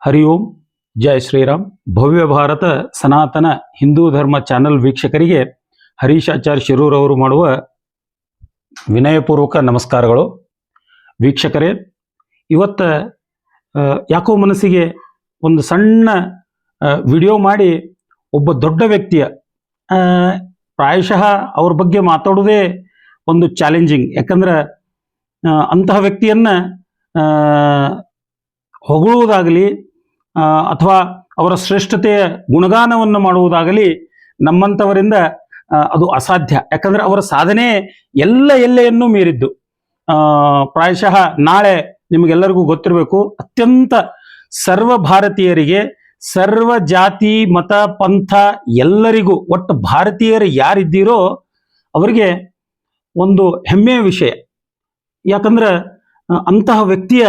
ಹರಿ ಓಂ ಜಯ ಶ್ರೀರಾಮ್. ಭವ್ಯ ಭಾರತ ಸನಾತನ ಹಿಂದೂ ಧರ್ಮ ಚಾನೆಲ್ ವೀಕ್ಷಕರಿಗೆ ಹರೀಶಾಚಾರ್ಯ ಶಿರೂರ್ ಅವರು ಮಾಡುವ ವಿನಯಪೂರ್ವಕ ನಮಸ್ಕಾರಗಳು. ವೀಕ್ಷಕರೇ, ಇವತ್ತ ಯಾಕೋ ಮನಸ್ಸಿಗೆ ಒಂದು ಸಣ್ಣ ವಿಡಿಯೋ ಮಾಡಿ ಒಬ್ಬ ದೊಡ್ಡ ವ್ಯಕ್ತಿಯ ಪ್ರಾಯಶಃ ಅವ್ರ ಬಗ್ಗೆ ಮಾತಾಡೋದೇ ಒಂದು ಚಾಲೆಂಜಿಂಗ್. ಯಾಕಂದ್ರೆ ಅಂತಹ ವ್ಯಕ್ತಿಯನ್ನು ಹೊಗಳುವುದಾಗಲಿ ಅಥವಾ ಅವರ ಶ್ರೇಷ್ಠತೆಯ ಗುಣಗಾನವನ್ನು ಮಾಡುವುದಾಗಲಿ ನಮ್ಮಂಥವರಿಂದ ಅದು ಅಸಾಧ್ಯ. ಯಾಕಂದರೆ ಅವರ ಸಾಧನೆ ಎಲ್ಲೆಯನ್ನು ಮೀರಿದ್ದು. ಪ್ರಾಯಶಃ ನಾಳೆ ನಿಮಗೆಲ್ಲರಿಗೂ ಗೊತ್ತಿರಬೇಕು, ಅತ್ಯಂತ ಸರ್ವ ಭಾರತೀಯರಿಗೆ, ಸರ್ವ ಜಾತಿ ಮತ ಪಂಥ ಎಲ್ಲರಿಗೂ, ಒಟ್ಟು ಭಾರತೀಯರು ಯಾರಿದ್ದೀರೋ ಅವರಿಗೆ ಒಂದು ಹೆಮ್ಮೆಯ ವಿಷಯ. ಯಾಕಂದ್ರೆ ಅಂತಹ ವ್ಯಕ್ತಿಯ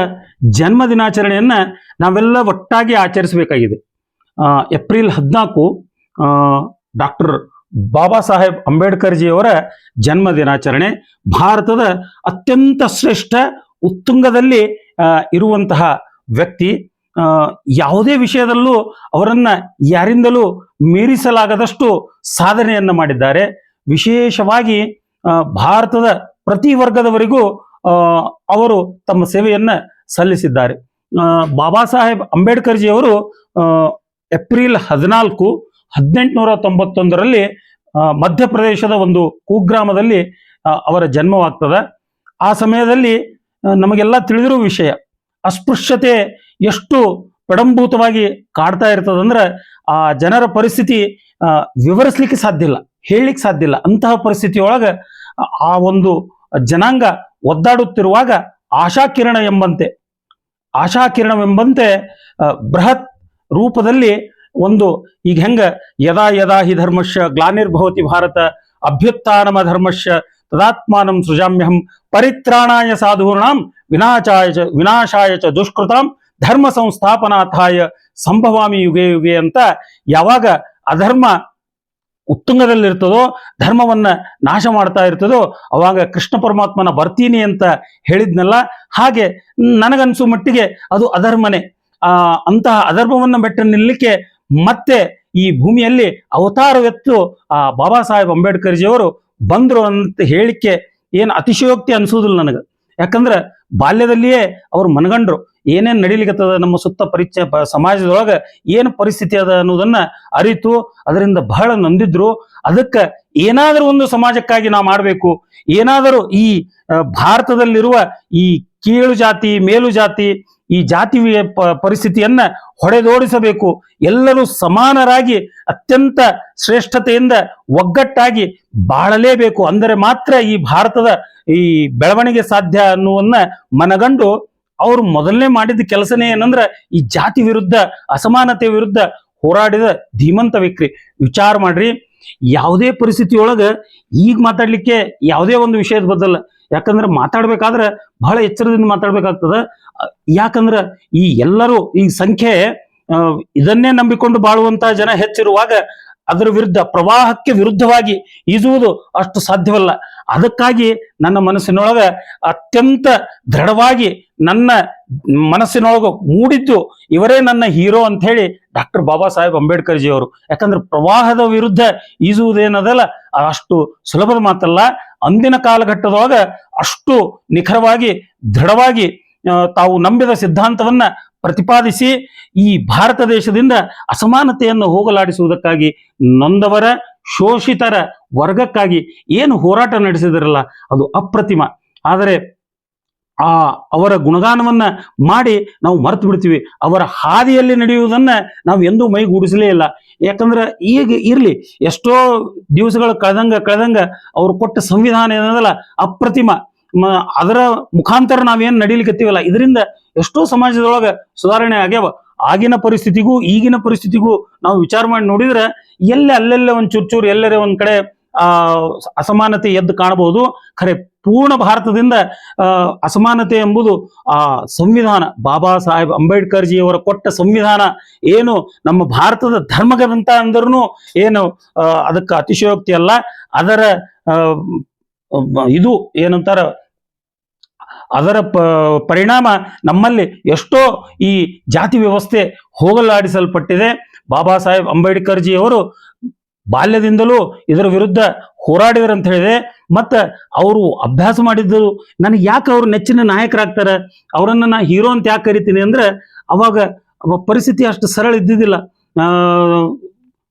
ಜನ್ಮ ದಿನಾಚರಣೆಯನ್ನು ನಾವೆಲ್ಲ ಒಟ್ಟಾಗಿ ಆಚರಿಸಬೇಕಾಗಿದೆ. ಏಪ್ರಿಲ್ 14 ಡಾಕ್ಟರ್ ಬಾಬಾ ಸಾಹೇಬ್ ಅಂಬೇಡ್ಕರ್ಜಿಯವರ ಜನ್ಮ ದಿನಾಚರಣೆ. ಭಾರತದ ಅತ್ಯಂತ ಶ್ರೇಷ್ಠ ಉತ್ತುಂಗದಲ್ಲಿ ಇರುವಂತಹ ವ್ಯಕ್ತಿ. ಯಾವುದೇ ವಿಷಯದಲ್ಲೂ ಅವರನ್ನು ಯಾರಿಂದಲೂ ಮೀರಿಸಲಾಗದಷ್ಟು ಸಾಧನೆಯನ್ನು ಮಾಡಿದ್ದಾರೆ. ವಿಶೇಷವಾಗಿ ಭಾರತದ ಪ್ರತಿ ವರ್ಗದವರಿಗೂ ಅವರು ತಮ್ಮ ಸೇವೆಯನ್ನು ಸಲ್ಲಿಸಿದ್ದಾರೆ. ಬಾಬಾ ಸಾಹೇಬ್ ಅಂಬೇಡ್ಕರ್ಜಿಯವರು ಏಪ್ರಿಲ್ 14, 1891 ಮಧ್ಯಪ್ರದೇಶದ ಒಂದು ಕುಗ್ರಾಮದಲ್ಲಿ ಅವರ ಜನ್ಮವಾಗ್ತದೆ. ಆ ಸಮಯದಲ್ಲಿ ನಮಗೆಲ್ಲ ತಿಳಿದಿರುವ ವಿಷಯ, ಅಸ್ಪೃಶ್ಯತೆ ಎಷ್ಟು ಪಡಂಭೂತವಾಗಿ ಕಾಡ್ತಾ ಇರ್ತದಂದ್ರೆ ಆ ಜನರ ಪರಿಸ್ಥಿತಿ ವಿವರಿಸ್ಲಿಕ್ಕೆ ಸಾಧ್ಯ ಇಲ್ಲ, ಹೇಳಲಿಕ್ಕೆ ಸಾಧ್ಯ ಇಲ್ಲ. ಅಂತಹ ಪರಿಸ್ಥಿತಿಯೊಳಗೆ ಆ ಒಂದು ಜನಾಂಗ ಒದ್ದಾಡುತ್ತಿರುವಾಗ ಆಶಾಕಿರಣವೆಂಬಂತೆ ಬೃಹತ್ ರೂಪದಲ್ಲಿ ಒಂದು, ಈಗ ಹೆಂಗ ಯದಾ ಯದಾ ಹಿ ಧರ್ಮಶ್ಯ ಗ್ಲಾನಿರ್ಭವತಿ ಭಾರತ ಅಭ್ಯುತ್ಥಾನಮ ಧರ್ಮಶ್ಯ ತದಾತ್ಮಾನಂ ಸೃಜಾಮ್ಯಹಂ ಪರಿತ್ರಾಣಾಯ ಸಾಧೂನಾಂ ವಿನಾಶಾಯ ಚ ದುಷ್ಕೃತಾಂ ಧರ್ಮ ಸಂಸ್ಥಾಪನಾರ್ಥಾಯ ಸಂಭವಾಮಿ ಯುಗೆ ಯುಗೆ ಅಂತ ಯಾವಾಗ ಅಧರ್ಮ ಉತ್ತುಂಗದಲ್ಲಿರ್ತದೋ, ಧರ್ಮವನ್ನ ನಾಶ ಮಾಡ್ತಾ ಇರ್ತದೋ, ಅವಾಗ ಕೃಷ್ಣ ಪರಮಾತ್ಮನ ಬರ್ತೀನಿ ಅಂತ ಹೇಳಿದ್ನಲ್ಲ, ಹಾಗೆ ನನಗನ್ಸು ಮಟ್ಟಿಗೆ ಅದು ಅಧರ್ಮನೇ. ಅಂತಹ ಅಧರ್ಮವನ್ನು ಬೆಟ್ಟ ನಿಲ್ಲಲಿಕ್ಕೆ ಮತ್ತೆ ಈ ಭೂಮಿಯಲ್ಲಿ ಅವತಾರವೆತ್ತು ಬಾಬಾ ಸಾಹೇಬ್ ಅಂಬೇಡ್ಕರ್ಜಿಯವರು ಬಂದರು ಅಂತ ಹೇಳಿಕ್ಕೆ ಏನು ಅತಿಶಯೋಕ್ತಿ ಅನಿಸೋದಿಲ್ಲ ನನಗೆ. ಯಾಕಂದ್ರೆ ಬಾಲ್ಯದಲ್ಲಿಯೇ ಅವ್ರು ಮನಗಂಡ್ರು ಏನೇನು ನಡೀಲಿಕ್ಕತ್ತದ ನಮ್ಮ ಸುತ್ತ ಸಮಾಜದೊಳಗೆ ಏನು ಪರಿಸ್ಥಿತಿ ಅದ ಅನ್ನೋದನ್ನ ಅರಿತು ಅದರಿಂದ ಬಹಳ ನೊಂದಿದ್ರು. ಅದಕ್ಕೆ ಏನಾದರೂ ಒಂದು ಸಮಾಜಕ್ಕಾಗಿ ನಾವು ಮಾಡಬೇಕು, ಏನಾದರೂ ಈ ಭಾರತದಲ್ಲಿರುವ ಈ ಕೀಳು ಜಾತಿ ಮೇಲು ಜಾತಿ ಈ ಜಾತಿ ಪರಿಸ್ಥಿತಿಯನ್ನ ಹೊಡೆದೋಡಿಸಬೇಕು, ಎಲ್ಲರೂ ಸಮಾನರಾಗಿ ಅತ್ಯಂತ ಶ್ರೇಷ್ಠತೆಯಿಂದ ಒಗ್ಗಟ್ಟಾಗಿ ಬಾಳಲೇಬೇಕು, ಅಂದರೆ ಮಾತ್ರ ಈ ಭಾರತದ ಈ ಬೆಳವಣಿಗೆ ಸಾಧ್ಯ ಅನ್ನುವನ್ನ ಮನಗಂಡು ಅವರು ಮೊದಲನೇ ಮಾಡಿದ ಕೆಲಸನೇ ಏನಂದ್ರೆ ಈ ಜಾತಿ ವಿರುದ್ಧ, ಅಸಮಾನತೆ ವಿರುದ್ಧ ಹೋರಾಡಿದ ಧೀಮಂತ ವ್ಯಕ್ತಿ. ವಿಚಾರ ಮಾಡ್ರಿ, ಯಾವುದೇ ಪರಿಸ್ಥಿತಿಯೊಳಗೆ ಈಗ ಮಾತಾಡ್ಲಿಕ್ಕೆ ಯಾವುದೇ ಒಂದು ವಿಷಯದ ಬದಲ್ಲ. ಯಾಕಂದ್ರೆ ಮಾತಾಡ್ಬೇಕಾದ್ರೆ ಬಹಳ ಎಚ್ಚರದಿಂದ ಮಾತಾಡ್ಬೇಕಾಗ್ತದ. ಯಾಕಂದ್ರೆ ಈ ಎಲ್ಲರೂ ಈ ಸಂಖ್ಯೆ ಇದನ್ನೇ ನಂಬಿಕೊಂಡು ಬಾಳುವಂತಹ ಜನ ಹೆಚ್ಚಿರುವಾಗ ಅದರ ವಿರುದ್ಧ, ಪ್ರವಾಹಕ್ಕೆ ವಿರುದ್ಧವಾಗಿ ಈಜುವುದು ಅಷ್ಟು ಸಾಧ್ಯವಲ್ಲ. ಅದಕ್ಕಾಗಿ ನನ್ನ ಮನಸ್ಸಿನೊಳಗೆ ಅತ್ಯಂತ ದೃಢವಾಗಿ ನನ್ನ ಮನಸ್ಸಿನೊಳಗೆ ಮೂಡಿದ್ದು ಇವರೇ ನನ್ನ ಹೀರೋ ಅಂತ ಹೇಳಿ ಡಾಕ್ಟರ್ ಬಾಬಾ ಸಾಹೇಬ್ ಅಂಬೇಡ್ಕರ್ಜಿಯವರು. ಯಾಕಂದ್ರೆ ಪ್ರವಾಹದ ವಿರುದ್ಧ ಈಜುವುದೇನದಲ್ಲ ಅಷ್ಟು ಸುಲಭದ ಮಾತಲ್ಲ. ಅಂದಿನ ಕಾಲಘಟ್ಟದೊಳಗೆ ಅಷ್ಟು ನಿಖರವಾಗಿ ದೃಢವಾಗಿ ತಾವು ನಂಬಿದ ಸಿದ್ಧಾಂತವನ್ನ ಪ್ರತಿಪಾದಿಸಿ ಈ ಭಾರತ ದೇಶದಿಂದ ಅಸಮಾನತೆಯನ್ನು ಹೋಗಲಾಡಿಸುವುದಕ್ಕಾಗಿ ನೊಂದವರ ಶೋಷಿತರ ವರ್ಗಕ್ಕಾಗಿ ಏನು ಹೋರಾಟ ನಡೆಸಿದಿರಲ್ಲ ಅದು ಅಪ್ರತಿಮ. ಆದರೆ ಅವರ ಗುಣಗಾನವನ್ನ ಮಾಡಿ ನಾವು ಮರೆತು ಬಿಡ್ತೀವಿ. ಅವರ ಹಾದಿಯಲ್ಲಿ ನಡೆಯುವುದನ್ನ ನಾವು ಎಂದೂ ಮೈಗೂಡಿಸಲೇ ಇಲ್ಲ. ಯಾಕಂದ್ರೆ ಈಗ ಇರ್ಲಿ, ಎಷ್ಟೋ ದಿವಸಗಳು ಕಳೆದಂಗ ಅವ್ರು ಕೊಟ್ಟ ಸಂವಿಧಾನ ಏನದಲ್ಲ ಅಪ್ರತಿಮ. ಅದರ ಮುಖಾಂತರ ನಾವೇನು ನಡೀಲಿಕ್ಕತ್ತೀವಲ್ಲ, ಇದರಿಂದ ಎಷ್ಟೋ ಸಮಾಜದೊಳಗೆ ಸುಧಾರಣೆ ಆಗ್ಯಾವ. ಆಗಿನ ಪರಿಸ್ಥಿತಿಗೂ ಈಗಿನ ಪರಿಸ್ಥಿತಿಗೂ ನಾವು ವಿಚಾರ ಮಾಡಿ ನೋಡಿದ್ರೆ ಅಲ್ಲೆಲ್ಲ ಒಂದು ಚೂರು ಎಲ್ಲರೇ ಒಂದ್ ಕಡೆ ಅಸಮಾನತೆ ಎದ್ದು ಕಾಣಬಹುದು. ಖರೆ ಪೂರ್ಣ ಭಾರತದಿಂದ ಅಸಮಾನತೆ ಎಂಬುದು ಆ ಸಂವಿಧಾನ, ಬಾಬಾ ಸಾಹೇಬ್ ಅಂಬೇಡ್ಕರ್ಜಿಯವರ ಕೊಟ್ಟ ಸಂವಿಧಾನ ಏನು ನಮ್ಮ ಭಾರತದ ಧರ್ಮಗ್ರಂಥ ಅಂದ್ರೂ ಏನು ಅದಕ್ಕೆ ಅತಿಶಯೋಕ್ತಿ ಅಲ್ಲ. ಅದರ ಇದು ಏನಂತಾರ ಅದರ ಪರಿಣಾಮ ನಮ್ಮಲ್ಲಿ ಎಷ್ಟೋ ಈ ಜಾತಿ ವ್ಯವಸ್ಥೆ ಹೋಗಲಾಡಿಸಲ್ಪಟ್ಟಿದೆ. ಬಾಬಾ ಸಾಹೇಬ್ ಅಂಬೇಡ್ಕರ್ ಜಿ ಅವರು ಬಾಲ್ಯದಿಂದಲೂ ಇದರ ವಿರುದ್ಧ ಹೋರಾಡಿದ್ರು ಅಂತ ಹೇಳಿದೆ. ಮತ್ತು ಅವರು ಅಭ್ಯಾಸ ಮಾಡಿದ್ದು, ನನಗೆ ಯಾಕೆ ಅವ್ರು ನೆಚ್ಚಿನ ನಾಯಕರಾಗ್ತಾರೆ, ಅವರನ್ನು ನಾ ಹೀರೋ ಅಂತ ಯಾಕೆ ಕರಿತೀನಿ ಅಂದ್ರೆ, ಅವಾಗ ಪರಿಸ್ಥಿತಿ ಅಷ್ಟು ಸರಳ ಇದ್ದಿದ್ದಿಲ್ಲ.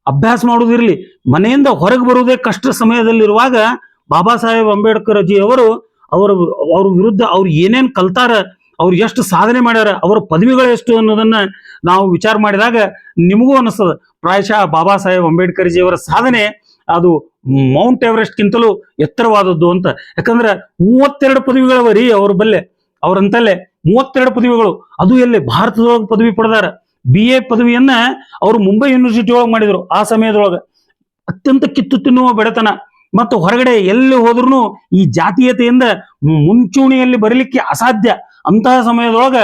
ಅಭ್ಯಾಸ ಮಾಡೋದಿರಲಿ, ಮನೆಯಿಂದ ಹೊರಗೆ ಬರುವುದೇ ಕಷ್ಟ ಸಮಯದಲ್ಲಿರುವಾಗ ಬಾಬಾ ಸಾಹೇಬ್ ಅಂಬೇಡ್ಕರ್ ಜಿ ಅವರು ಅವ್ರ ವಿರುದ್ಧ ಅವ್ರು ಏನೇನು ಕಲ್ತಾರ, ಅವ್ರು ಎಷ್ಟು ಸಾಧನೆ ಮಾಡ್ಯಾರ, ಅವರ ಪದವಿಗಳು ಎಷ್ಟು ಅನ್ನೋದನ್ನ ನಾವು ವಿಚಾರ ಮಾಡಿದಾಗ ನಿಮಗೂ ಅನಿಸ್ತದ, ಪ್ರಾಯಶಃ ಬಾಬಾ ಸಾಹೇಬ್ ಅಂಬೇಡ್ಕರ್ ಜಿ ಅವರ ಸಾಧನೆ ಅದು ಮೌಂಟ್ ಎವರೆಸ್ಟ್ಗಿಂತಲೂ ಎತ್ತರವಾದದ್ದು ಅಂತ. ಯಾಕಂದ್ರೆ 32 ಪದವಿಗಳವರಿ ಅವ್ರ ಬಲ್ಲೆ, ಅವ್ರಂತಲ್ಲೇ 32 ಪದವಿಗಳು. ಅದು ಎಲ್ಲಿ ಭಾರತದೊಳಗೆ ಪದವಿ ಪಡೆದಾರ. BA ಪದವಿಯನ್ನ ಅವರು ಮುಂಬೈ ಯೂನಿವರ್ಸಿಟಿ ಒಳಗೆ ಮಾಡಿದ್ರು. ಆ ಸಮಯದೊಳಗೆ ಅತ್ಯಂತ ಕಿತ್ತು ತಿನ್ನುವ ಬಡತನ, ಮತ್ತು ಹೊರಗಡೆ ಎಲ್ಲಿ ಹೋದ್ರೂ ಈ ಜಾತೀಯತೆಯಿಂದ ಮುಂಚೂಣಿಯಲ್ಲಿ ಬರಲಿಕ್ಕೆ ಅಸಾಧ್ಯ. ಅಂತಹ ಸಮಯದೊಳಗ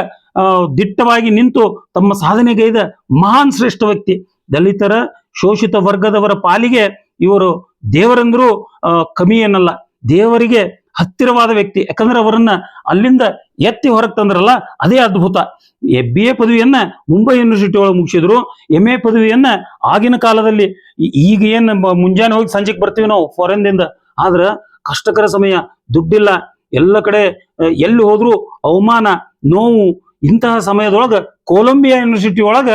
ದಿಟ್ಟವಾಗಿ ನಿಂತು ತಮ್ಮ ಸಾಧನೆಗೈದ ಮಹಾನ್ ಶ್ರೇಷ್ಠ ವ್ಯಕ್ತಿ. ದಲಿತರ, ಶೋಷಿತ ವರ್ಗದವರ ಪಾಲಿಗೆ ಇವರು ದೇವರೆಂದರೂ ಕಮ್ಮಿ ಏನಲ್ಲ, ದೇವರಿಗೆ ಹತ್ತಿರವಾದ ವ್ಯಕ್ತಿ. ಯಾಕಂದ್ರೆ ಅವರನ್ನ ಅಲ್ಲಿಂದ ಎತ್ತಿ ಹೊರಗೆ ತಂದ್ರಲ್ಲ, ಅದೇ ಅದ್ಭುತ. BA ಪದವಿಯನ್ನ ಮುಂಬೈ ಯೂನಿವರ್ಸಿಟಿ ಒಳಗೆ ಮುಗಿಸಿದ್ರು. MA ಪದವಿಯನ್ನ ಆಗಿನ ಕಾಲದಲ್ಲಿ, ಈಗ ಏನ್ ಮುಂಜಾನೆ ಹೋಗಿ ಸಂಜೆಗೆ ಬರ್ತೀವಿ ನಾವು ಫಾರಿನ್ದಿಂದ, ಆದ್ರ ಕಷ್ಟಕರ ಸಮಯ, ದುಡ್ಡಿಲ್ಲ, ಎಲ್ಲ ಕಡೆ ಎಲ್ಲಿ ಹೋದ್ರು ಅವಮಾನ, ನೋವು. ಇಂತಹ ಸಮಯದೊಳಗ ಕೊಲಂಬಿಯಾ ಯೂನಿವರ್ಸಿಟಿ ಒಳಗ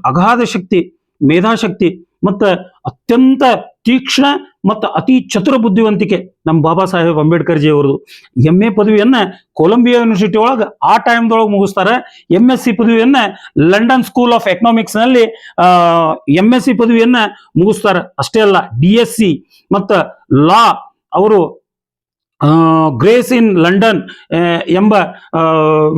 ಅಗಾಧ ಶಕ್ತಿ, ಮೇಧಾಶಕ್ತಿ ಮತ್ತು ಅತ್ಯಂತ ತೀಕ್ಷ್ಣ ಮತ್ತು ಅತಿ ಚತುರ ಬುದ್ಧಿವಂತಿಕೆ ನಮ್ಮ ಬಾಬಾ ಸಾಹೇಬ್ ಅಂಬೇಡ್ಕರ್ ಜಿ ಅವರದು. MA ಪದವಿಯನ್ನ ಕೊಲಂಬಿಯಾ ಯೂನಿವರ್ಸಿಟಿ ಒಳಗೆ ಆ ಟೈಮ್ದೊಳಗೆ ಮುಗಿಸ್ತಾರೆ. MSc ಪದವಿಯನ್ನ ಲಂಡನ್ ಸ್ಕೂಲ್ ಆಫ್ ಎಕನಾಮಿಕ್ಸ್ ನಲ್ಲಿ MSc ಪದವಿಯನ್ನ ಮುಗಿಸ್ತಾರೆ. ಅಷ್ಟೇ ಅಲ್ಲ, DSc ಮತ್ತು ಲಾ ಅವರು ಗ್ರೇಸ್ ಇನ್ ಲಂಡನ್ ಎಂಬ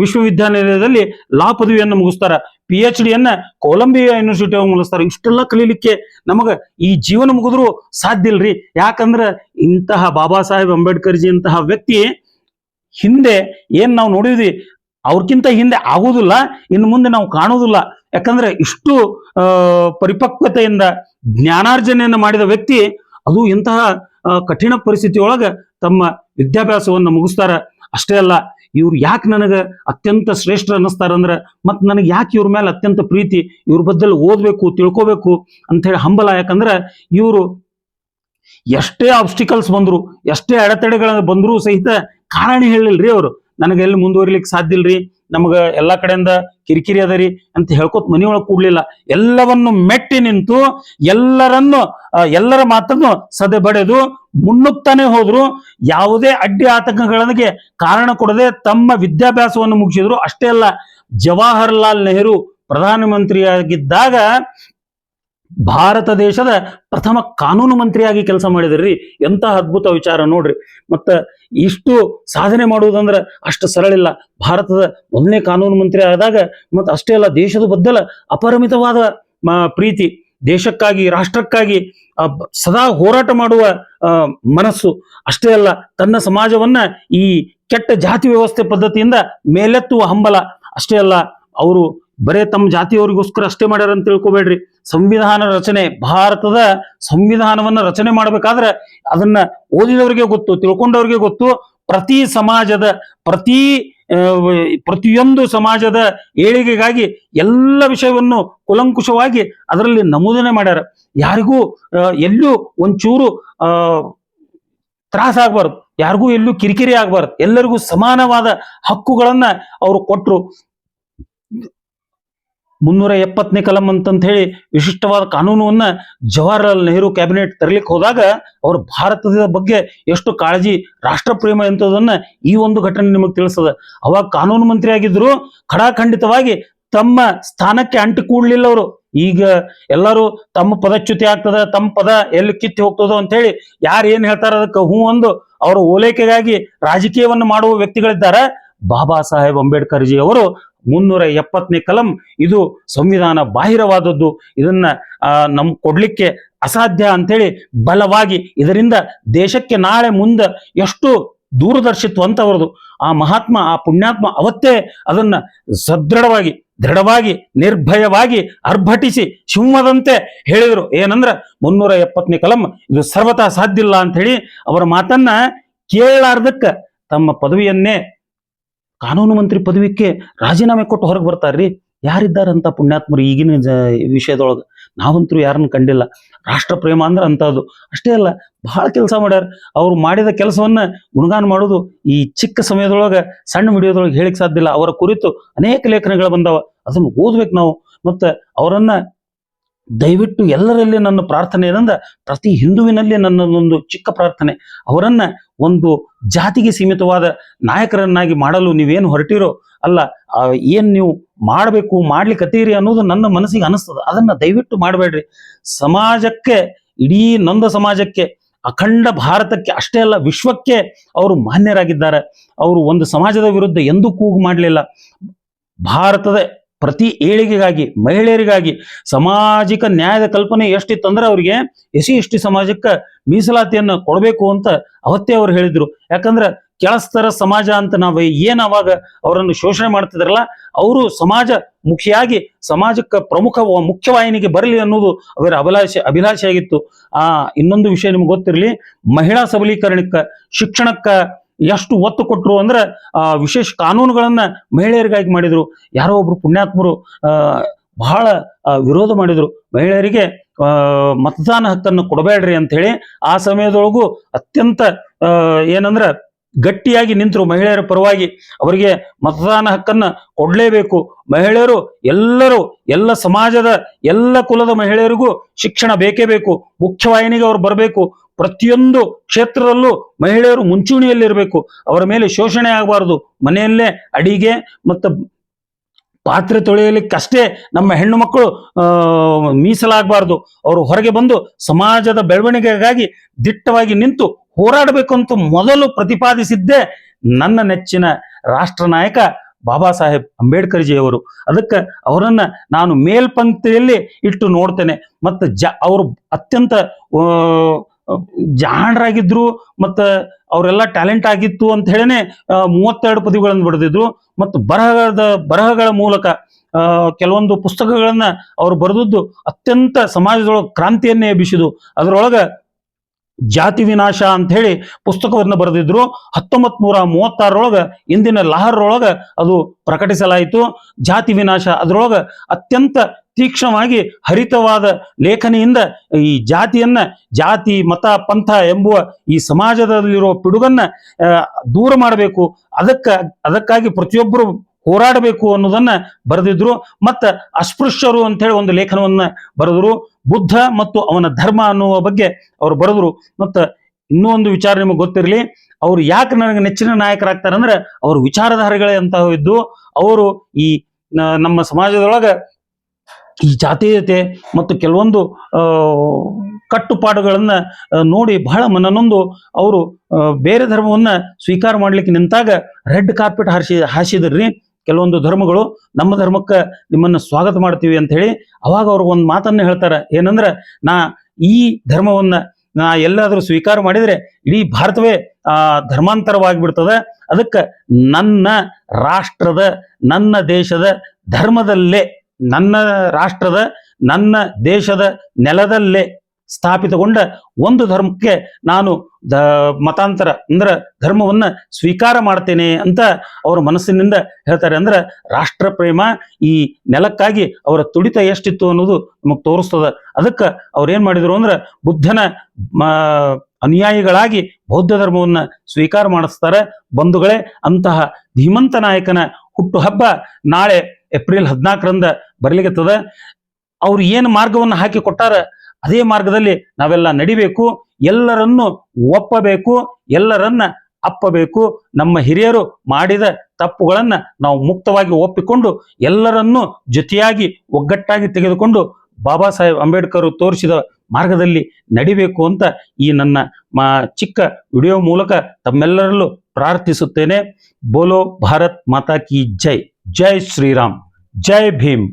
ವಿಶ್ವವಿದ್ಯಾನಿಲಯದಲ್ಲಿ ಲಾ ಪದವಿಯನ್ನು ಮುಗಿಸ್ತಾರೆ. PhD ಯನ್ನ ಕೊಲಂಬಿಯಾ ಯೂನಿವರ್ಸಿಟಿ ಮುಗಿಸ್ತಾರೆ. ಇಷ್ಟೆಲ್ಲ ಕಲೀಲಿಕ್ಕೆ ನಮಗ ಈ ಜೀವನ ಮುಗಿದ್ರು ಸಾಧ್ಯ ಇಲ್ರಿ. ಯಾಕಂದ್ರೆ ಇಂತಹ ಬಾಬಾ ಸಾಹೇಬ್ ಅಂಬೇಡ್ಕರ್ ಜಿ ಇಂತಹ ವ್ಯಕ್ತಿ ಹಿಂದೆ ಏನ್ ನಾವು ನೋಡಿದ್ವಿ, ಅವ್ರಕ್ಕಿಂತ ಹಿಂದೆ ಆಗುವುದಿಲ್ಲ, ಇನ್ನು ಮುಂದೆ ನಾವು ಕಾಣುವುದಿಲ್ಲ. ಯಾಕಂದ್ರೆ ಇಷ್ಟು ಪರಿಪಕ್ವತೆಯಿಂದ ಜ್ಞಾನಾರ್ಜನೆಯನ್ನು ಮಾಡಿದ ವ್ಯಕ್ತಿ, ಅದು ಇಂತಹ ಕಠಿಣ ಪರಿಸ್ಥಿತಿಯೊಳಗ ತಮ್ಮ ವಿದ್ಯಾಭ್ಯಾಸವನ್ನು ಮುಗಿಸ್ತಾರ. ಅಷ್ಟೇ ಅಲ್ಲ, ಇವ್ರು ಯಾಕೆ ನನಗೆ ಅತ್ಯಂತ ಶ್ರೇಷ್ಠ ಅನ್ನಿಸ್ತಾರಂದ್ರೆ, ಮತ್ತು ನನಗೆ ಯಾಕೆ ಇವ್ರ ಮೇಲೆ ಅತ್ಯಂತ ಪ್ರೀತಿ, ಇವ್ರ ಬದ್ದಲ್ಲಿ ಓದಬೇಕು, ತಿಳ್ಕೋಬೇಕು ಅಂಥೇಳಿ ಹಂಬಲ. ಯಾಕಂದ್ರೆ ಇವರು ಎಷ್ಟೇ ಆಬ್ಸ್ಟಿಕಲ್ಸ್ ಬಂದ್ರು, ಎಷ್ಟೇ ಅಡೆತಡೆಗಳ ಬಂದರೂ ಸಹಿತ ಕಾರಣ ಹೇಳಿಲ್ರಿ ಅವರು. ನನಗೆ ಎಲ್ಲಿ ಮುಂದುವರಿಲಿಕ್ಕೆ ಸಾಧ್ಯ ಇಲ್ರಿ, ನಮಗೆ ಎಲ್ಲ ಕಡೆಯಿಂದ ಕಿರಿಕಿರಿ ಅದರಿ ಅಂತ ಹೇಳ್ಕೊತ ಮನೆಯೊಳಗೆ ಕೂಡ್ಲಿಲ್ಲ. ಎಲ್ಲವನ್ನು ಮೆಟ್ಟಿ ನಿಂತು ಎಲ್ಲರ ಮಾತನ್ನು ಸದೆ ಬಡೆದು ಮುನ್ನುಗ್ತಾನೆ ಹೋದ್ರು. ಯಾವುದೇ ಅಡ್ಡಿ ಆತಂಕಗಳಿಗೆ ಕಾರಣ ಕೊಡದೆ ತಮ್ಮ ವಿದ್ಯಾಭ್ಯಾಸವನ್ನು ಮುಗಿಸಿದ್ರು. ಅಷ್ಟೇ ಅಲ್ಲ, ಜವಾಹರ್ಲಾಲ್ ನೆಹರು ಪ್ರಧಾನಮಂತ್ರಿಯಾಗಿದ್ದಾಗ ಭಾರತ ದೇಶದ ಪ್ರಥಮ ಕಾನೂನು ಮಂತ್ರಿಯಾಗಿ ಕೆಲಸ ಮಾಡಿದ್ರಿ. ಎಂತ ಅದ್ಭುತ ವಿಚಾರ ನೋಡ್ರಿ. ಮತ್ತ ಇಷ್ಟು ಸಾಧನೆ ಮಾಡುವುದಂದ್ರೆ ಅಷ್ಟು ಸರಳಿಲ್ಲ. ಭಾರತದ ಮೊದಲನೇ ಕಾನೂನು ಮಂತ್ರಿ ಆದಾಗ, ಮತ್ತು ಅಷ್ಟೇ ಅಲ್ಲ, ದೇಶದ ಬದ್ದಲ ಅಪರಿಮಿತವಾದ ಪ್ರೀತಿ, ದೇಶಕ್ಕಾಗಿ, ರಾಷ್ಟ್ರಕ್ಕಾಗಿ ಸದಾ ಹೋರಾಟ ಮಾಡುವ ಮನಸ್ಸು. ಅಷ್ಟೇ ಅಲ್ಲ, ತನ್ನ ಸಮಾಜವನ್ನ ಈ ಕೆಟ್ಟ ಜಾತಿ ವ್ಯವಸ್ಥೆ ಪದ್ಧತಿಯಿಂದ ಮೇಲೆತ್ತುವ ಹಂಬಲ. ಅಷ್ಟೇ ಅಲ್ಲ, ಅವರು ಬರೇ ತಮ್ಮ ಜಾತಿಯವರಿಗೋಸ್ಕರ ಅಷ್ಟೇ ಮಾಡ್ಯಾರ ಅಂತ ತಿಳ್ಕೊಬೇಡ್ರಿ. ಸಂವಿಧಾನ ರಚನೆ, ಭಾರತದ ಸಂವಿಧಾನವನ್ನ ರಚನೆ ಮಾಡಬೇಕಾದ್ರೆ ಅದನ್ನ ಓದಿದವರಿಗೆ ಗೊತ್ತು, ತಿಳ್ಕೊಂಡವ್ರಿಗೆ ಗೊತ್ತು. ಪ್ರತಿ ಸಮಾಜದ ಪ್ರತಿಯೊಂದು ಸಮಾಜದ ಏಳಿಗೆಗಾಗಿ ಎಲ್ಲ ವಿಷಯವನ್ನು ಕುಲಂಕುಷವಾಗಿ ಅದರಲ್ಲಿ ನಮೂದನೆ ಮಾಡ್ಯಾರ. ಯಾರಿಗೂ ಎಲ್ಲೂ ಒಂಚೂರು ತ್ರಾಸ ಆಗ್ಬಾರ್ದು, ಯಾರಿಗೂ ಎಲ್ಲೂ ಕಿರಿಕಿರಿ ಆಗ್ಬಾರ್ದು, ಎಲ್ಲರಿಗೂ ಸಮಾನವಾದ ಹಕ್ಕುಗಳನ್ನ ಅವರು ಕೊಟ್ಟರು. 370ನೇ ಕಲಂ ಅಂತ ಹೇಳಿ ವಿಶಿಷ್ಟವಾದ ಕಾನೂನನ್ನ ಜವಾಹರ್ಲಾಲ್ ನೆಹರು ಕ್ಯಾಬಿನೆಟ್ ತರಲಿಕ್ಕೆ ಹೋದಾಗ ಅವರು ಭಾರತದ ಬಗ್ಗೆ ಎಷ್ಟು ಕಾಳಜಿ, ರಾಷ್ಟ್ರ ಪ್ರೇಮ ಎಂತದನ್ನ ಈ ಒಂದು ಘಟನೆ ನಿಮಗೆ ತಿಳಿಸ್ತದ. ಅವಾಗ ಕಾನೂನು ಮಂತ್ರಿ ಆಗಿದ್ರು, ಖಡಾಖಂಡಿತವಾಗಿ ತಮ್ಮ ಸ್ಥಾನಕ್ಕೆ ಅಂಟಿ ಕೂಡ್ಲಿಲ್ಲ ಅವರು. ಈಗ ಎಲ್ಲರೂ ತಮ್ಮ ಪದಚ್ಯುತಿ ಆಗ್ತದ, ತಮ್ಮ ಪದ ಎಲ್ಲಿ ಕಿತ್ತಿ ಹೋಗ್ತದೋ ಅಂತ ಹೇಳಿ ಯಾರು ಏನ್ ಹೇಳ್ತಾರ ಅದಕ್ಕೆ ಹೂ ಒಂದು ಅವರ ಓಲೈಕೆಗಾಗಿ ರಾಜಕೀಯವನ್ನು ಮಾಡುವ ವ್ಯಕ್ತಿಗಳಿದ್ದಾರೆ. ಬಾಬಾ ಸಾಹೇಬ್ ಅಂಬೇಡ್ಕರ್ ಜಿ ಅವರು 370ನೇ ಕಲಂ ಇದು ಸಂವಿಧಾನ ಬಾಹಿರವಾದದ್ದು, ಇದನ್ನ ನಮ್ ಕೊಡ್ಲಿಕ್ಕೆ ಅಸಾಧ್ಯ ಅಂತೇಳಿ ಬಲವಾಗಿ, ಇದರಿಂದ ದೇಶಕ್ಕೆ ನಾಳೆ ಮುಂದೆ ಎಷ್ಟು ದೂರದರ್ಶಿತ್ವ ಅಂತ ಅವರದು. ಆ ಮಹಾತ್ಮ, ಆ ಪುಣ್ಯಾತ್ಮ ಅವತ್ತೇ ಅದನ್ನ ದೃಢವಾಗಿ ನಿರ್ಭಯವಾಗಿ ಅರ್ಭಟಿಸಿ ಸಿಂಹದಂತೆ ಹೇಳಿದ್ರು. ಏನಂದ್ರ 370ನೇ ಕಲಂ ಇದು ಸರ್ವತಾ ಸಾಧ್ಯ ಇಲ್ಲ ಅಂತ ಹೇಳಿ ಅವರ ಮಾತನ್ನ ಕೇಳಲಾರ್ದಕ್ಕ ತಮ್ಮ ಪದವಿಯನ್ನೇ ಕಾನೂನು ಮಂತ್ರಿ ಪದವಿಗೆ ರಾಜೀನಾಮೆ ಕೊಟ್ಟು ಹೊರಗೆ ಬರ್ತಾರ್ರಿ. ಯಾರಿದ್ದಾರಂತ ಪುಣ್ಯಾತ್ಮರು ಈಗಿನ ವಿಷಯದೊಳಗೆ? ನಾವಂತರೂ ಯಾರನ್ನು ಕಂಡಿಲ್ಲ. ರಾಷ್ಟ್ರ ಪ್ರೇಮ ಅಂದ್ರೆ ಅಂಥದ್ದು. ಅಷ್ಟೇ ಅಲ್ಲ, ಬಹಳ ಕೆಲಸ ಮಾಡ್ಯಾರ. ಅವ್ರು ಮಾಡಿದ ಕೆಲಸವನ್ನ ಗುಣಗಾನ ಮಾಡೋದು ಈ ಚಿಕ್ಕ ಸಮಯದೊಳಗೆ, ಸಣ್ಣ ವಿಡಿಯೋದೊಳಗೆ ಹೇಳಿಕ್ ಸಾಧ್ಯ ಇಲ್ಲ. ಅವರ ಕುರಿತು ಅನೇಕ ಲೇಖನಗಳು ಬಂದವ, ಅದನ್ನು ಓದ್ಬೇಕು ನಾವು. ಮತ್ತೆ ಅವರನ್ನ ದಯವಿಟ್ಟು ಎಲ್ಲರಲ್ಲಿ ನನ್ನ ಪ್ರಾರ್ಥನೆ ಏನಂದ, ಪ್ರತಿ ಹಿಂದುವಿನಲ್ಲಿ ನನ್ನದೊಂದು ಚಿಕ್ಕ ಪ್ರಾರ್ಥನೆ, ಅವರನ್ನ ಒಂದು ಜಾತಿಗೆ ಸೀಮಿತವಾದ ನಾಯಕರನ್ನಾಗಿ ಮಾಡಲು ನೀವೇನು ಹೊರಟಿರೋ ಅಲ್ಲ, ಏನ್ ನೀವು ಮಾಡಬೇಕು ಮಾಡ್ಲಿಕ್ಕತ್ತೀರಿ ಅನ್ನೋದು ನನ್ನ ಮನಸ್ಸಿಗೆ ಅನಿಸ್ತದ. ಅದನ್ನ ದಯವಿಟ್ಟು ಮಾಡಬೇಡ್ರಿ. ಸಮಾಜಕ್ಕೆ, ಇಡೀ ನೊಂದ ಸಮಾಜಕ್ಕೆ, ಅಖಂಡ ಭಾರತಕ್ಕೆ ಅಷ್ಟೇ ಅಲ್ಲ ವಿಶ್ವಕ್ಕೆ ಅವರು ಮಾನ್ಯರಾಗಿದ್ದಾರೆ. ಅವರು ಒಂದು ಸಮಾಜದ ವಿರುದ್ಧ ಎಂದೂ ಕೂಗು ಮಾಡಲಿಲ್ಲ. ಭಾರತದ ಪ್ರತಿ ಏಳಿಗೆಗಾಗಿ, ಮಹಿಳೆಯರಿಗಾಗಿ ಸಾಮಾಜಿಕ ನ್ಯಾಯದ ಕಲ್ಪನೆ ಎಷ್ಟಿತ್ತಂದ್ರೆ ಅವರಿಗೆ SC/ST ಸಮಾಜಕ್ಕೆ ಮೀಸಲಾತಿಯನ್ನು ಕೊಡಬೇಕು ಅಂತ ಅವತ್ತೇ ಅವ್ರು ಹೇಳಿದ್ರು. ಯಾಕಂದ್ರೆ ಕೆಳಸ್ತರ ಸಮಾಜ ಅಂತ ನಾವು ಏನ್ ಅವಾಗ ಅವರನ್ನು ಶೋಷಣೆ ಮಾಡ್ತಿದ್ರಲ್ಲ, ಅವರು ಸಮಾಜ ಮುಖಿಯಾಗಿ ಸಮಾಜಕ್ಕೆ ಮುಖ್ಯವಾಹಿನಿಗೆ ಬರಲಿ ಅನ್ನೋದು ಅವರ ಅಭಿಲಾಷೆಯಾಗಿತ್ತು. ಇನ್ನೊಂದು ವಿಷಯ ನಿಮ್ಗೆ ಗೊತ್ತಿರಲಿ, ಮಹಿಳಾ ಸಬಲೀಕರಣಕ್ಕೆ, ಶಿಕ್ಷಣಕ್ಕೆ ಎಷ್ಟು ಒತ್ತು ಕೊಟ್ಟರು ಅಂದ್ರೆ ವಿಶೇಷ ಕಾನೂನುಗಳನ್ನ ಮಹಿಳೆಯರಿಗಾಗಿ ಮಾಡಿದ್ರು. ಯಾರೋ ಒಬ್ರು ಪುಣ್ಯಾತ್ಮರು ಬಹಳ ವಿರೋಧ ಮಾಡಿದ್ರು, ಮಹಿಳೆಯರಿಗೆ ಮತದಾನ ಹಕ್ಕನ್ನು ಕೊಡಬೇಡ್ರಿ ಅಂತ ಹೇಳಿ. ಆ ಸಮಯದೊಳಗೂ ಅತ್ಯಂತ ಏನಂದ್ರ ಗಟ್ಟಿಯಾಗಿ ನಿಂತರು ಮಹಿಳೆಯರ ಪರವಾಗಿ. ಅವರಿಗೆ ಮತದಾನ ಹಕ್ಕನ್ನ ಕೊಡ್ಲೇಬೇಕು, ಮಹಿಳೆಯರು ಎಲ್ಲರೂ, ಎಲ್ಲ ಸಮಾಜದ ಎಲ್ಲ ಕುಲದ ಮಹಿಳೆಯರಿಗೂ ಶಿಕ್ಷಣ ಬೇಕೇ ಬೇಕು, ಮುಖ್ಯವಾಹಿನಿಗೆ ಅವ್ರು ಬರಬೇಕು, ಪ್ರತಿಯೊಂದು ಕ್ಷೇತ್ರದಲ್ಲೂ ಮಹಿಳೆಯರು ಮುಂಚೂಣಿಯಲ್ಲಿರಬೇಕು, ಅವರ ಮೇಲೆ ಶೋಷಣೆ ಆಗಬಾರದು, ಮನೆಯಲ್ಲೇ ಅಡಿಗೆ ಮತ್ತು ಪಾತ್ರೆ ತೊಳೆಯಲಿಕ್ಕಷ್ಟೇ ನಮ್ಮ ಹೆಣ್ಣು ಮಕ್ಕಳು ಮೀಸಲಾಗಬಾರ್ದು, ಅವರು ಹೊರಗೆ ಬಂದು ಸಮಾಜದ ಬೆಳವಣಿಗೆಗಾಗಿ ದಿಟ್ಟವಾಗಿ ನಿಂತು ಹೋರಾಡಬೇಕು ಅಂತ ಮೊದಲು ಪ್ರತಿಪಾದಿಸಿದ್ದೇ ನನ್ನ ನೆಚ್ಚಿನ ರಾಷ್ಟ್ರ ನಾಯಕ ಬಾಬಾ ಸಾಹೇಬ್ ಅಂಬೇಡ್ಕರ್ ಜಿಯವರು. ಅದಕ್ಕೆ ಅವರನ್ನ ನಾನು ಮೇಲ್ಪಂಕ್ತಿಯಲ್ಲಿ ಇಟ್ಟು ನೋಡ್ತೇನೆ. ಮತ್ತು ಅವರು ಅತ್ಯಂತ ಜಾಣರಾಗಿದ್ರು, ಮತ್ತು ಅವರೆಲ್ಲ ಟ್ಯಾಲೆಂಟ್ ಆಗಿತ್ತು ಅಂತ ಹೇಳಿನೇ 32 ಪದವಿಗಳನ್ನು ಬರೆದಿದ್ರು. ಮತ್ತು ಬರಹಗಳ ಮೂಲಕ ಕೆಲವೊಂದು ಪುಸ್ತಕಗಳನ್ನ ಅವರು ಬರೆದದ್ದು ಅತ್ಯಂತ ಸಮಾಜದೊಳಗೆ ಕ್ರಾಂತಿಯನ್ನೇ ಎಬ್ಬಿಸಿದು. ಅದರೊಳಗೆ ಜಾತಿ ವಿನಾಶ ಅಂತ ಹೇಳಿ ಪುಸ್ತಕವನ್ನು ಬರೆದಿದ್ರು. 1936 ಇಂದಿನ ಲಾಹೋರೊಳಗ ಅದು ಪ್ರಕಟಿಸಲಾಯಿತು. ಜಾತಿ ವಿನಾಶ, ಅದರೊಳಗೆ ಅತ್ಯಂತ ತೀಕ್ಷ್ಣವಾಗಿ ಹರಿತವಾದ ಲೇಖನಿಯಿಂದ ಈ ಜಾತಿ ಮತ ಪಂಥ ಎಂಬುವ ಈ ಸಮಾಜದಲ್ಲಿರುವ ಪಿಡುಗನ್ನ ದೂರ ಮಾಡಬೇಕು, ಅದಕ್ಕಾಗಿ ಪ್ರತಿಯೊಬ್ಬರು ಹೋರಾಡಬೇಕು ಅನ್ನೋದನ್ನ ಬರೆದಿದ್ರು. ಮತ್ತು ಅಸ್ಪೃಶ್ಯರು ಅಂತ ಹೇಳಿ ಒಂದು ಲೇಖನವನ್ನ ಬರೆದ್ರು. ಬುದ್ಧ ಮತ್ತು ಅವನ ಧರ್ಮ ಅನ್ನುವ ಬಗ್ಗೆ ಅವರು ಬರೆದ್ರು. ಮತ್ತು ಇನ್ನೂ ಒಂದು ವಿಚಾರ ನಿಮಗೆ ಗೊತ್ತಿರಲಿ, ಅವರು ಯಾಕೆ ನನಗೆ ನೆಚ್ಚಿನ ನಾಯಕರಾಗ್ತಾರೆ ಅಂದ್ರೆ ಅವ್ರ ವಿಚಾರಧಾರೆಗಳೇ ಅಂತಹ ಇದ್ದು. ಅವರು ಈ ನಮ್ಮ ಸಮಾಜದೊಳಗೆ ಈ ಜಾತೀಯತೆ ಮತ್ತು ಕೆಲವೊಂದು ಕಟ್ಟುಪಾಡುಗಳನ್ನ ನೋಡಿ ಬಹಳ ಮನನೊಂದು ಅವರು ಬೇರೆ ಧರ್ಮವನ್ನ ಸ್ವೀಕಾರ ಮಾಡ್ಲಿಕ್ಕೆ ನಿಂತಾಗ ರೆಡ್ ಕಾರ್ಪೆಟ್ ಹಾಸಿದ್ರಿ ಕೆಲವೊಂದು ಧರ್ಮಗಳು. ನಮ್ಮ ಧರ್ಮಕ್ಕೆ ನಿಮ್ಮನ್ನು ಸ್ವಾಗತ ಮಾಡ್ತೀವಿ ಅಂತ ಹೇಳಿ ಅವಾಗ ಅವ್ರು ಒಂದು ಮಾತನ್ನ ಹೇಳ್ತಾರೆ, ಏನಂದ್ರೆ ಈ ಧರ್ಮವನ್ನ ನಾ ಎಲ್ಲಾದ್ರೂ ಸ್ವೀಕಾರ ಮಾಡಿದ್ರೆ ಇಡೀ ಭಾರತವೇ ಧರ್ಮಾಂತರವಾಗಿಬಿಡ್ತದೆ. ಅದಕ್ಕೆ ನನ್ನ ರಾಷ್ಟ್ರದ, ನನ್ನ ದೇಶದ ಧರ್ಮದಲ್ಲೇ, ನನ್ನ ರಾಷ್ಟ್ರದ, ನನ್ನ ದೇಶದ ನೆಲದಲ್ಲೇ ಸ್ಥಾಪಿತಗೊಂಡ ಒಂದು ಧರ್ಮಕ್ಕೆ ನಾನು ಮತಾಂತರ ಅಂದ್ರೆ ಧರ್ಮವನ್ನ ಸ್ವೀಕಾರ ಮಾಡ್ತೇನೆ ಅಂತ ಅವರ ಮನಸ್ಸಿನಿಂದ ಹೇಳ್ತಾರೆ. ಅಂದ್ರೆ ರಾಷ್ಟ್ರ ಪ್ರೇಮ, ಈ ನೆಲಕ್ಕಾಗಿ ಅವರ ತುಡಿತ ಎಷ್ಟಿತ್ತು ಅನ್ನೋದು ನಮಗ್ ತೋರಿಸ್ತದ. ಅದಕ್ಕೆ ಅವ್ರೇನ್ ಮಾಡಿದ್ರು ಅಂದ್ರೆ ಬುದ್ಧನ ಅನುಯಾಯಿಗಳಾಗಿ ಬೌದ್ಧ ಧರ್ಮವನ್ನ ಸ್ವೀಕಾರ ಮಾಡಿಸ್ತಾರೆ. ಬಂಧುಗಳೇ, ಅಂತಹ ಧೀಮಂತ ನಾಯಕನ ಹುಟ್ಟು ಹಬ್ಬ ನಾಳೆ ಏಪ್ರಿಲ್ 14 ಬರ್ಲಿಕ್ಕತ್ತದ. ಅವ್ರು ಏನು ಮಾರ್ಗವನ್ನು ಹಾಕಿ ಕೊಟ್ಟಾರ ಅದೇ ಮಾರ್ಗದಲ್ಲಿ ನಾವೆಲ್ಲ ನಡಿಬೇಕು, ಎಲ್ಲರನ್ನು ಒಪ್ಪಬೇಕು, ಎಲ್ಲರನ್ನ ಅಪ್ಪಬೇಕು. ನಮ್ಮ ಹಿರಿಯರು ಮಾಡಿದ ತಪ್ಪುಗಳನ್ನ ನಾವು ಮುಕ್ತವಾಗಿ ಒಪ್ಪಿಕೊಂಡು ಎಲ್ಲರನ್ನೂ ಜೊತೆಯಾಗಿ ಒಗ್ಗಟ್ಟಾಗಿ ತೆಗೆದುಕೊಂಡು ಬಾಬಾ ಸಾಹೇಬ್ ಅಂಬೇಡ್ಕರ್ ತೋರಿಸಿದ ಮಾರ್ಗದಲ್ಲಿ ನಡಿಬೇಕು ಅಂತ ಈ ನನ್ನ ಚಿಕ್ಕ ವಿಡಿಯೋ ಮೂಲಕ ತಮ್ಮೆಲ್ಲರಲ್ಲೂ ಪ್ರಾರ್ಥಿಸುತ್ತೇನೆ. ಬೋಲೋ ಭಾರತ್ ಮಾತಾ ಕಿ ಜೈ. ಜೈ ಶ್ರೀರಾಮ್, ಜೈ ಭೀಮ್.